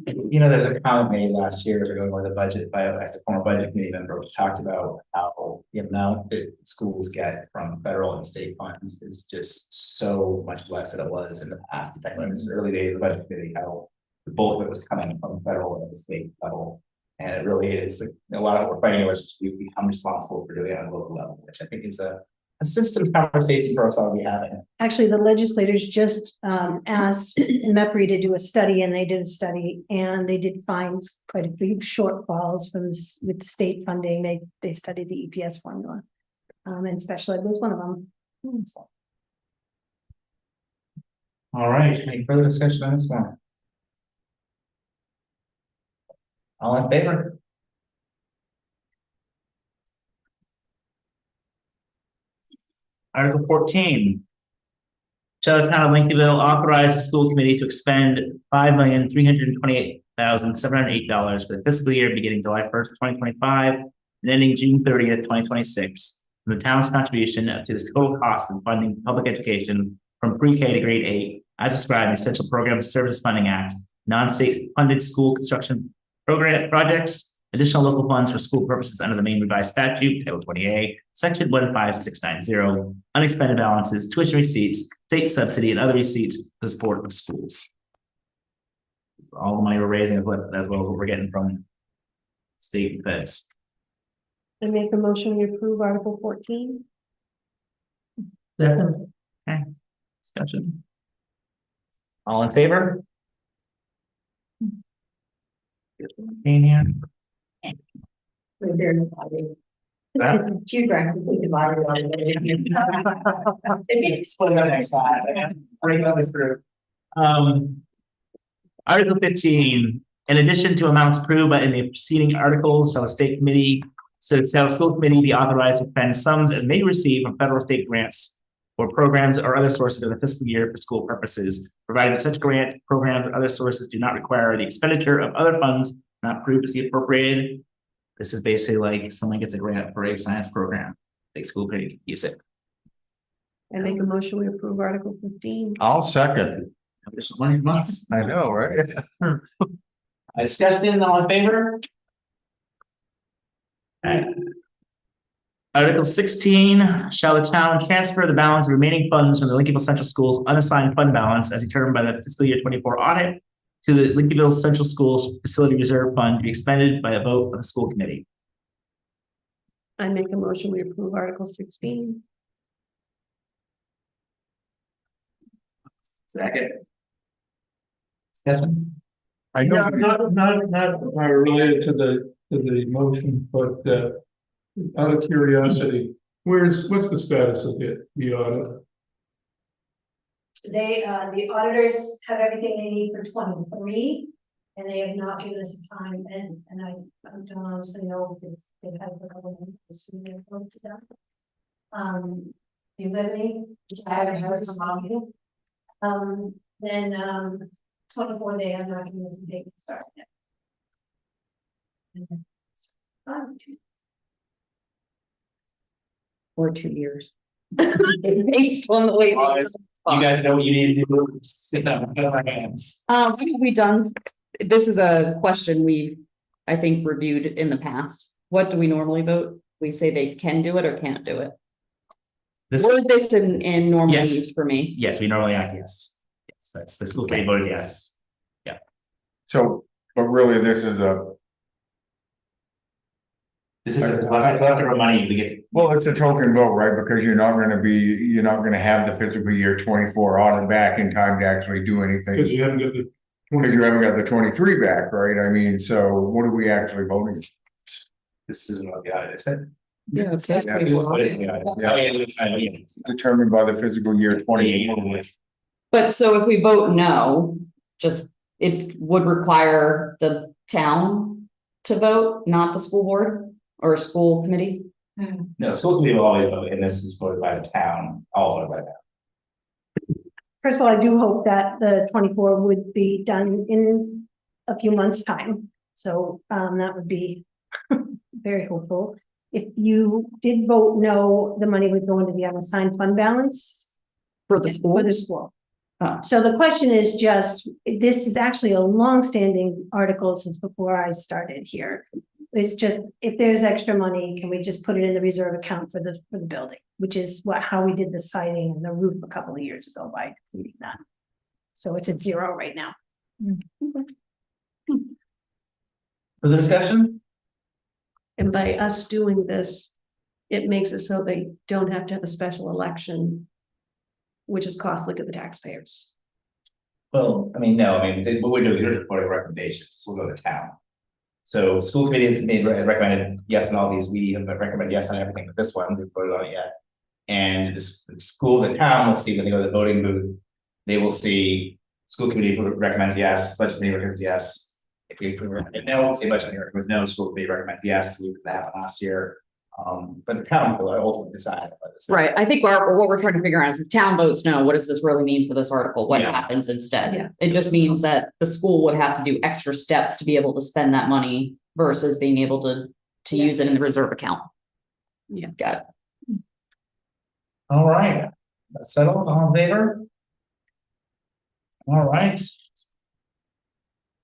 You know, there's a comment made last year regarding where the budget by a former budget committee member talked about how the amount that schools get from federal and state funds is just so much less than it was in the past. Like in the early days of the budget committee, how the bulk of it was coming from the federal and the state level. And it really is like a lot of what we're fighting over is we become responsible for doing it on a local level, which I think is a system conversation for us all to be having. Actually, the legislators just asked MEPRI to do a study, and they did a study, and they did find quite a few shortfalls from with the state funding. They studied the EPS formula, and special ed was one of them. All right, any further discussion on this one? All in favor? Article 14. Shall the town of Lincolnville authorize the school committee to expend $5,328,708 for the fiscal year beginning July 1st, 2025 and ending June 30th, 2026, from the town's contribution to the total cost of funding public education from pre-K to grade 8, as described in the Essential Programs Services Funding Act, non-state funded school construction program projects, additional local funds for school purposes under the Maine Revised Statute, Title 20A, Section 15690, unexpended balances, tuition receipts, state subsidy, and other receipts for support of schools. All the money we're raising as well as what we're getting from state and feds. I make a motion to approve Article 14. Second, Discussion. All in favor? Here. They're divided. That- Geographically divided. Split on next slide. Break up this group. Article 15, in addition to amounts approved by in the preceding articles, shall the state committee, shall the school committee be authorized to expend sums it may receive from federal state grants or programs or other sources of the fiscal year for school purposes, provided that such grant, programs, or other sources do not require the expenditure of other funds not previously appropriated. This is basically like someone gets a grant for a science program, the school committee can use it. I make a motion we approve Article 15. I'll second. Additional money from us. I know, right? Discussion, all in favor? Alright. Article 16, shall the town transfer the balance of remaining funds from the Lincolnville Central Schools unassigned fund balance as determined by the fiscal year 24 audit to the Lincolnville Central Schools Facility Reserve Fund to be expended by a vote of the school committee. I make a motion we approve Article 16. Second. Discussion. I know. Not related to the motion, but out of curiosity, what's the status of the audit? They, the auditors have everything they need for 23, and they have not given us a time, and I don't honestly know if it's, they've had a couple of months to assume they're going to done. You with me? I haven't heard from you. Then, 24 they have not given us a date to start yet. Or 2 years. Based on the way. You guys know what you need to do, sit down, put our hands. What have we done? This is a question we, I think, reviewed in the past. What do we normally vote? We say they can do it or can't do it. This, Word this in normal Yes. use for me. yes, we normally act yes. Yes, that's the school committee voted yes. So, but really, this is This is a leftover money we get. well, it's a token vote, right? Because you're not gonna have the fiscal year 24 audit back in time to actually do anything. Because you haven't got the. Because you haven't got the 23 back, right? I mean, so what are we actually voting? This isn't what the audit said. Yeah, it says Yeah, before. What is the audit? Yeah. Oh, yeah, it's fine, yeah. Determined by the fiscal year 28. But so if we vote no, just, it would require the town to vote, not the school board or school committee? No, school committee will always vote, and this is voted by the town, all voted by the town. First of all, I do hope that the 24 would be done in a few months' time. So that would be very hopeful. If you did vote no, the money would go into the unassigned fund balance For the school? for the school. Oh. So the question is just, this is actually a long-standing article since before I started here. It's just, if there's extra money, can we just put it in the reserve account for the building? Which is how we did the siding and the roof a couple of years ago by doing that. So it's at 0 right now. Further discussion? And by us doing this, it makes it so they don't have to have a special election, which is costly to the taxpayers. Well, I mean, no, I mean, what we're doing, we're reporting recommendations, this will go to town. So school committee has recommended yes on all these, we have recommended yes on everything, but this one, we voted on it yet. And the school, the town will see when they go to the voting booth, they will see school committee recommends yes, budget committee recommends yes. if we, no, say budget here, there was no school committee recommends yes, we that happened last year. But the town will ultimately decide. Right, I think what we're trying to figure out is if town votes no, what does this really mean for this article? What Yeah. happens instead? Yeah. It just means that the school would have to do extra steps to be able to spend that money versus being able to use it in the reserve account. Yeah, got it. All right, that's settled, all in favor? All right.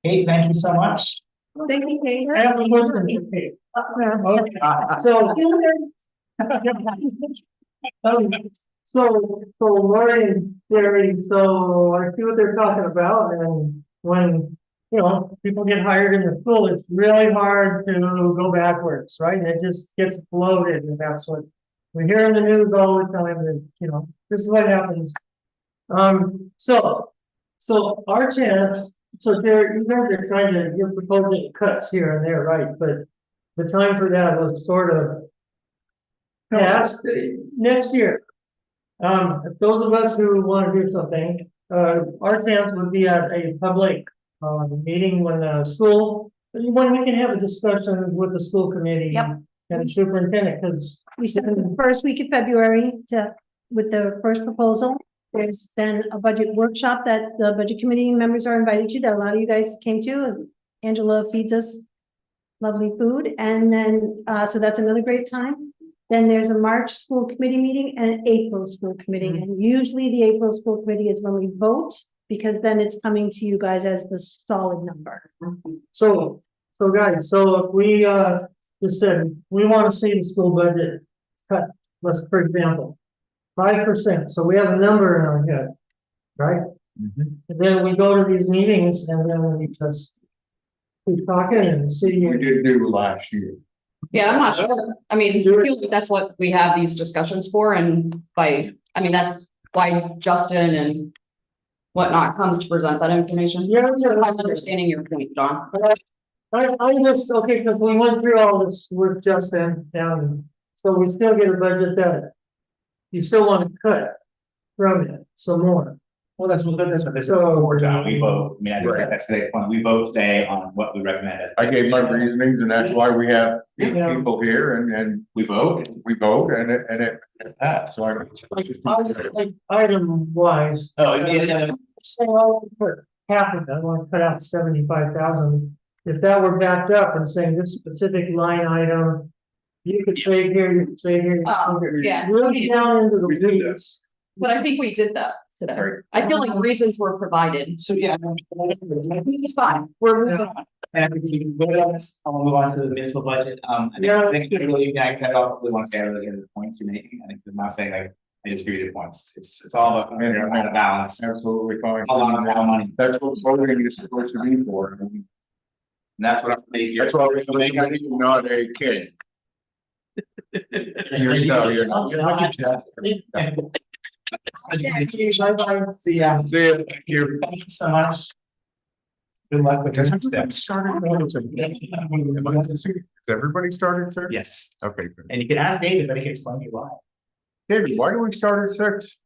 Kate, thank you so much. Thank you, Kate. I have a question. Okay. So. So Lori and Jerry, so I see what they're talking about, and when, you know, people get hired in the school, it's really hard to go backwards, right? And it just gets bloated, and that's what we hear in the news all the time, that, you know, this is what happens. So our chance, so Jerry, you guys are trying to, you're proposing cuts here and there, right? But the time for that was sort of past next year. If those of us who want to do something, our chance would be at a public meeting when the school, when we can have a discussion with the school committee. Yep. And the superintendent, because We said the first week of February with the first proposal. There's then a budget workshop that the budget committee members are invited to, that a lot of you guys came to, and Angela feeds us lovely food, and then, so that's another great time. Then there's a March school committee meeting and an April school committee, and usually the April school committee is when we vote, because then it's coming to you guys as the solid number. so guys, so if we just said, we want to see the school budget cut, let's, for example, 5%, so we have a number in our head, right? And then we go to these meetings and then we just keep talking and see. We did do last year. Yeah, I'm not sure. I mean, I feel like that's what we have these discussions for, and that's why Justin and whatnot comes to present that information. Yeah, I'm understanding your point, John. I just, okay, because we went through all this with Justin, and so we still get a budget that you still want to cut from it some more. Well, that's what this is So- for, John, we vote, I mean, I think that's a good point, we vote today on what we recommend as. I gave my reasonings, and that's why we have Yeah. people here, and We vote, we vote, and it passed, so I. Like item wise. oh, yeah, Say, I'll put half of it, I want to cut out 75,000. If that were backed up and saying this specific line item, you could say here, you could say here. you could say here. Yeah. Really down into the We did that. weeds. But I think we did that today. I feel like reasons were provided. so, yeah. It's fine. We're moving on. And if we vote on this, I'll move on to the municipal budget, Yeah. I think really, I cut off, we want to say, I really get the points you're making, I think, I'm not saying like, I disagree with the points, it's all about, you know, how to balance. Absolutely fine. A lot of money, That's what voting is supposed to be for. and that's what I'm here. That's why we're not a kid. No, you're not. See ya. See you. Thank you. Thank you so much. Good luck with your next steps. Has everybody started, sir? Yes, Okay, good. and you can ask David, but he can explain to you why. David, why do we start at 6?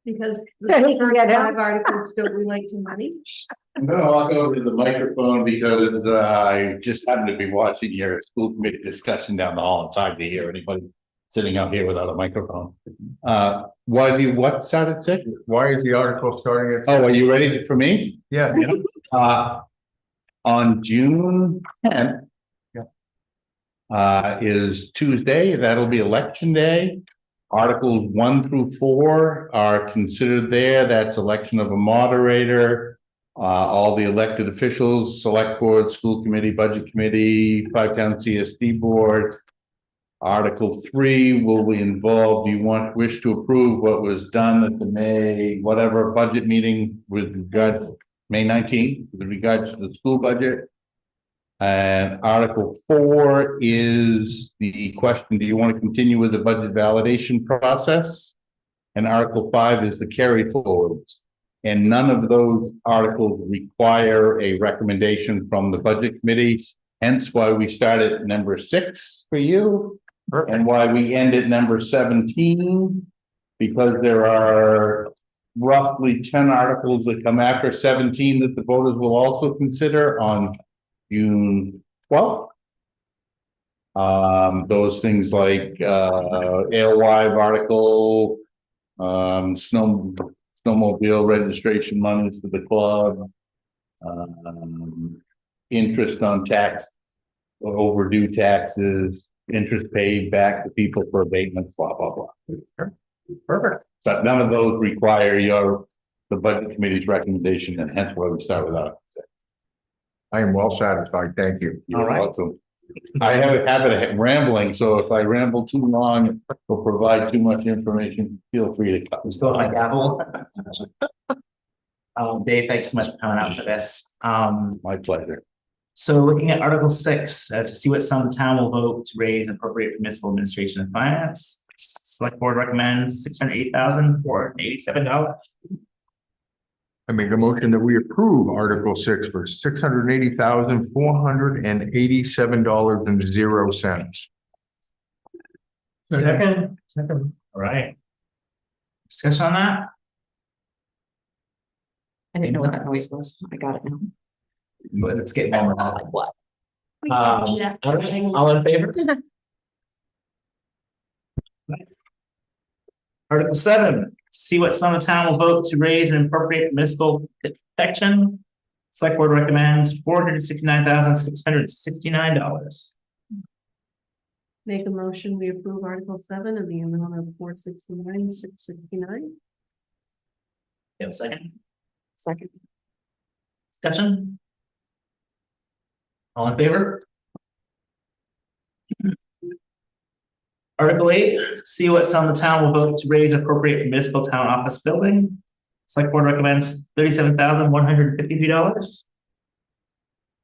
Because So he can get out. 5 articles don't relate to money. I'm gonna walk over to the microphone because I just happened to be watching your school committee discussion down the hall. It's hard to hear anybody sitting out here without a microphone. What started 6? Why is the article starting at? Oh, are you ready for me? Yeah. On June 10th. Is Tuesday, that'll be election day. Articles 1 through 4 are considered there. That's election of a moderator. All the elected officials, select board, school committee, budget committee, 5-town CSD board. Article 3 will involve, do you wish to approve what was done at the May, whatever budget meeting with regards, May 19th, with regards to the school budget? And Article 4 is the question, do you want to continue with the budget validation process? And Article 5 is the carry forwards. And none of those articles require a recommendation from the budget committee, hence why we start at number 6 for you. And why we end at number 17, because there are roughly 10 articles that come after 17 that the voters will also consider on June 12th. Those things like, alewife article, snowmobile registration monies for the club, interest on tax, overdue taxes, interest paid back to people for abatements, blah, blah, blah. Perfect. But none of those require the budget committee's recommendation, and hence why we start with Article 6. I am well satisfied. Thank you. You're All right. welcome. I have a habit of rambling, so if I ramble too long or provide too much information, feel free to cut. Still my gavel. Dave, thanks so much for coming out for this. My pleasure. So looking at Article 6, to see what sum the town will vote to raise and appropriate for municipal administration and finance. Select board recommends $608,487. I make a motion that we approve Article 6 for $680,487.00. Second. All right. Discussion on that? I didn't know what that noise was. I got it now. Let's get more. Like what? All right, all in favor? Article 7, see what sum the town will vote to raise and appropriate municipal protection. Select board recommends $469,669. Make a motion, we approve Article 7 in the amount of $469,669. You have a second? Second. Discussion? All in favor? Article 8, see what sum the town will vote to raise and appropriate for municipal town office building. Select board recommends $37,153.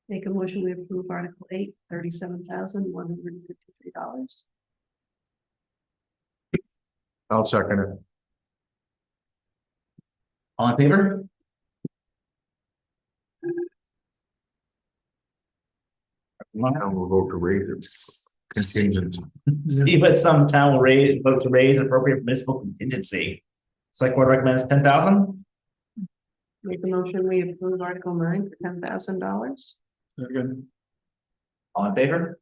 Make a motion, we approve Article 8, $37,153. I'll second it. All in favor? Now we'll vote to raise it. Contingent. See what sum the town will vote to raise and appropriate municipal contingency. Select board recommends 10,000. Make a motion, we approve Article 9 for $10,000. All in favor?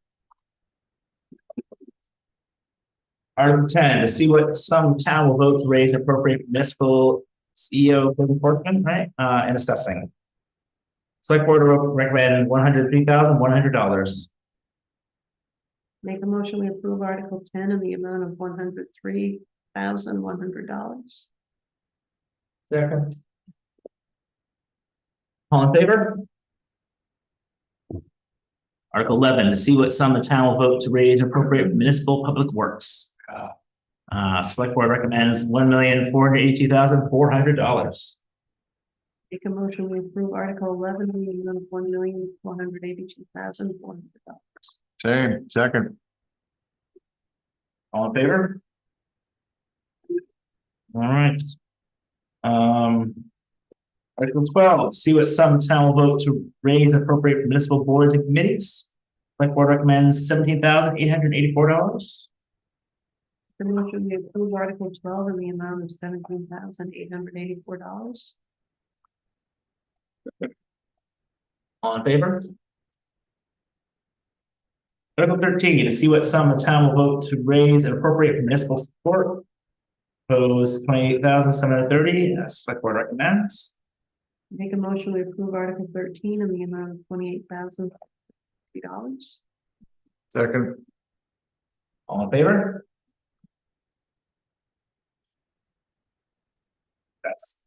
Article 10, to see what sum the town will vote to raise and appropriate municipal CEO code enforcement, right, and assessing. Select board recommends $103,100. Make a motion, we approve Article 10 in the amount of $103,100. Second. All in favor? Article 11, to see what sum the town will vote to raise and appropriate municipal public works. Select board recommends $1,482,400. Make a motion, we approve Article 11 in the amount of $1,482,400. Same, second. All in favor? All right. Article 12, see what sum the town will vote to raise and appropriate for municipal boards and committees. Select board recommends $17,884. The motion, we approve Article 12 in the amount of $17,884. All in favor? Article 13, to see what sum the town will vote to raise and appropriate for municipal support. Propose $28,730, select board recommends. Make a motion, we approve Article 13 in the amount of $28,000. Second. All in favor? That's.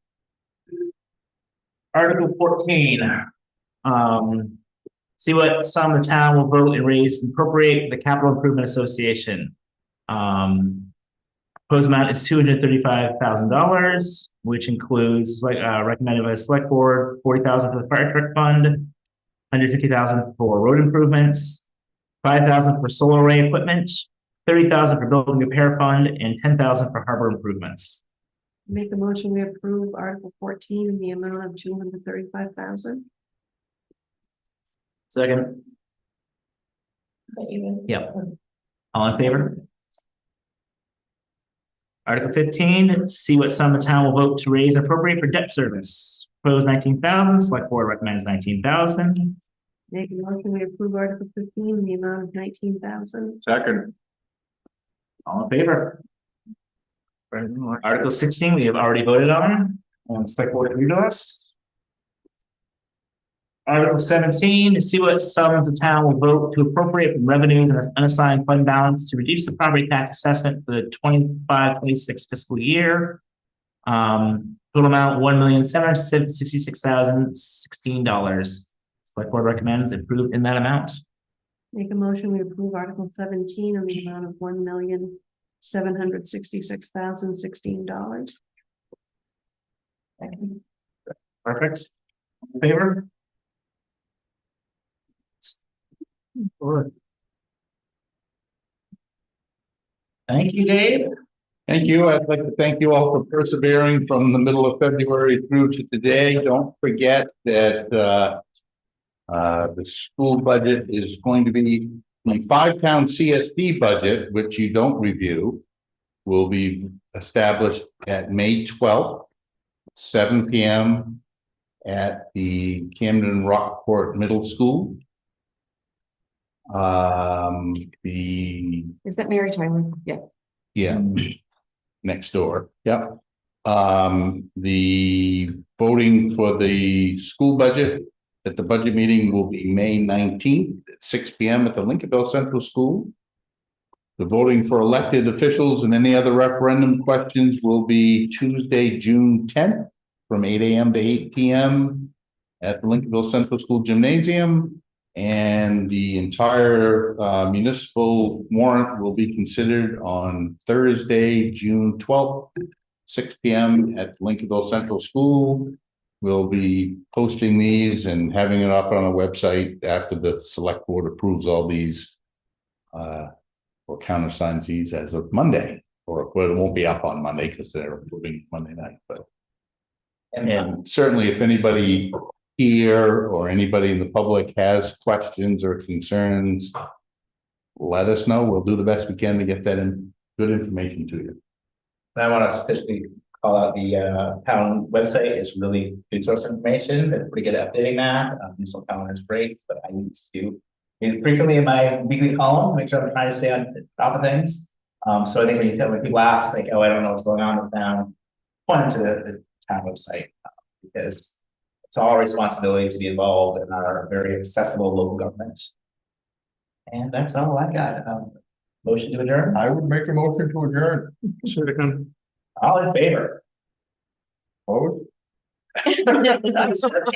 Article 14. See what sum the town will vote and raise and appropriate the Capital Improvement Association. Proposed amount is $235,000, which includes recommended by the select board, $40,000 for the fire truck fund, $150,000 for road improvements, $5,000 for solar array equipment, $30,000 for building repair fund, and $10,000 for harbor improvements. Make a motion, we approve Article 14 in the amount of $235,000. Second. Yep. All in favor? Article 15, see what sum the town will vote to raise and appropriate for debt service. Proposed 19,000, select board recommends 19,000. Make a motion, we approve Article 15 in the amount of 19,000. Second, All in favor? Article 16, we have already voted on, and select board agreed to us. Article 17, to see what sums the town will vote to appropriate from revenues and unassigned fund balance to reduce the property tax assessment for the 25-26 fiscal year. Total amount $1,766,016. Select board recommends approved in that amount. Make a motion, we approve Article 17 in the amount of $1,766,016. Perfect. In favor? Thank you, Dave. Thank you. I'd like to thank you all for persevering from the middle of February through to today. Don't forget that the school budget is going to be the 5-town CSD budget, which you don't review, will be established at May 12th, 7 p.m. at the Camden Rockport Middle School. Is that Mary Tyler? Yeah. Yeah, next door, yep. The voting for the school budget at the budget meeting will be May 19th at 6 p.m. at the Lincolnville Central School. The voting for elected officials and any other referendum questions will be Tuesday, June 10th from 8 a.m. to 8 p.m. at the Lincolnville Central School Gymnasium. And the entire municipal warrant will be considered on Thursday, June 12th, 6 p.m. at Lincolnville Central School. We'll be posting these and having it up on our website after the select board approves all these or countersigns these as of Monday, or well, it won't be up on Monday because they're approving Monday night, but and certainly if anybody here or anybody in the public has questions or concerns, let us know. We'll do the best we can to get that in good information to you. And I want to especially call out the town website is really good source of information. They're pretty good at updating that. Municipal calendar is great, but I use to frequently in my weekly column to make sure I'm trying to stay on top of things. So I think when people ask like, oh, I don't know what's going on with town, point them to the town website because it's our responsibility to be involved in our very accessible local government. And that's all I got. Motion to adjourn. I would make a motion to adjourn. All in favor? Opposed?